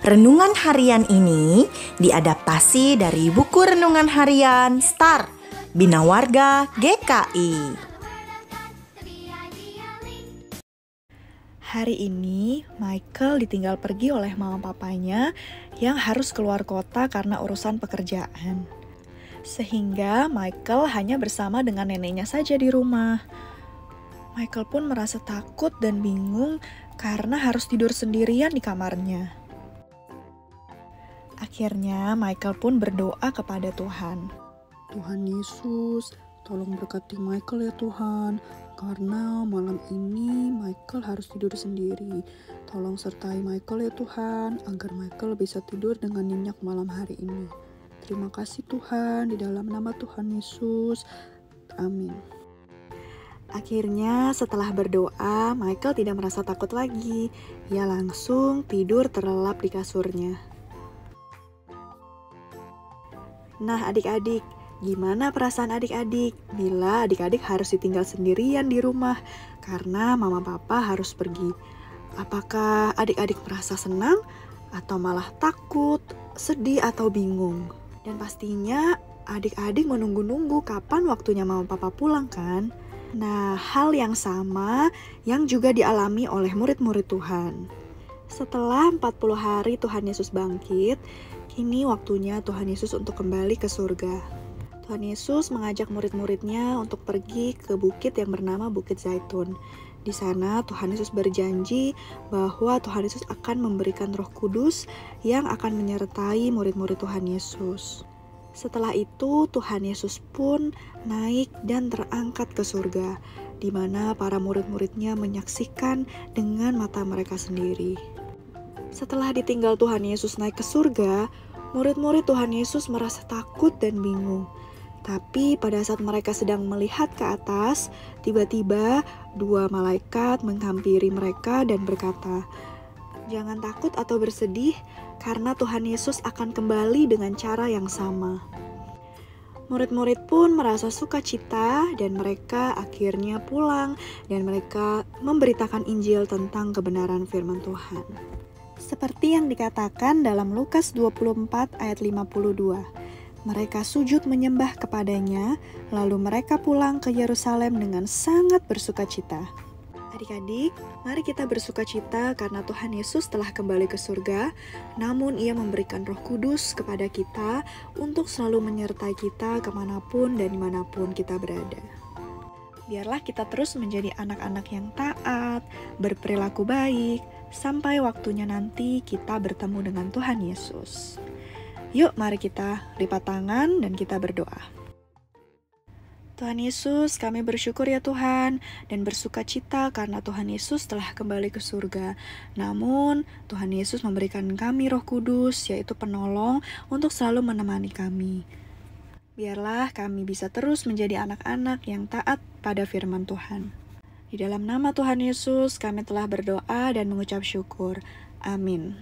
Renungan harian ini diadaptasi dari buku renungan harian Star Bina Warga GKI. Hari ini, Michael ditinggal pergi oleh mama papanya yang harus keluar kota karena urusan pekerjaan. Sehingga Michael hanya bersama dengan neneknya saja di rumah. Michael pun merasa takut dan bingung karena harus tidur sendirian di kamarnya. Akhirnya, Michael pun berdoa kepada Tuhan. Tuhan Yesus, tolong berkati Michael ya Tuhan, karena malam ini Michael harus tidur sendiri. Tolong sertai Michael ya Tuhan, agar Michael bisa tidur dengan nyenyak malam hari ini. Terima kasih Tuhan, di dalam nama Tuhan Yesus. Amin. Akhirnya setelah berdoa, Michael tidak merasa takut lagi. Ia langsung tidur terlelap di kasurnya. Nah adik-adik, gimana perasaan adik-adik bila adik-adik harus ditinggal sendirian di rumah karena mama papa harus pergi? Apakah adik-adik merasa senang atau malah takut, sedih atau bingung? Dan pastinya adik-adik menunggu-nunggu kapan waktunya mama papa pulang kan? Nah, hal yang sama yang juga dialami oleh murid-murid Tuhan. Setelah 40 hari Tuhan Yesus bangkit, kini waktunya Tuhan Yesus untuk kembali ke surga. Tuhan Yesus mengajak murid-muridnya untuk pergi ke bukit yang bernama Bukit Zaitun. Di sana Tuhan Yesus berjanji bahwa Tuhan Yesus akan memberikan Roh Kudus yang akan menyertai murid-murid Tuhan Yesus. Setelah itu Tuhan Yesus pun naik dan terangkat ke surga, di mana para murid-muridnya menyaksikan dengan mata mereka sendiri. Setelah ditinggal Tuhan Yesus naik ke surga, murid-murid Tuhan Yesus merasa takut dan bingung. Tapi pada saat mereka sedang melihat ke atas, tiba-tiba 2 malaikat menghampiri mereka dan berkata, "Jangan takut atau bersedih, karena Tuhan Yesus akan kembali dengan cara yang sama." Murid-murid pun merasa sukacita dan mereka akhirnya pulang dan mereka memberitakan Injil tentang kebenaran firman Tuhan. Seperti yang dikatakan dalam Lukas 24 ayat 52. Mereka sujud menyembah kepadanya, lalu mereka pulang ke Yerusalem dengan sangat bersukacita. Adik-adik, mari kita bersukacita karena Tuhan Yesus telah kembali ke surga, namun Ia memberikan Roh Kudus kepada kita untuk selalu menyertai kita kemanapun dan dimanapun kita berada. Biarlah kita terus menjadi anak-anak yang taat, berperilaku baik, sampai waktunya nanti kita bertemu dengan Tuhan Yesus. Yuk mari kita lipat tangan dan kita berdoa. Tuhan Yesus, kami bersyukur ya Tuhan dan bersuka cita karena Tuhan Yesus telah kembali ke surga. Namun Tuhan Yesus memberikan kami Roh Kudus, yaitu penolong untuk selalu menemani kami. Biarlah kami bisa terus menjadi anak-anak yang taat pada firman Tuhan. Di dalam nama Tuhan Yesus kami telah berdoa dan mengucap syukur. Amin.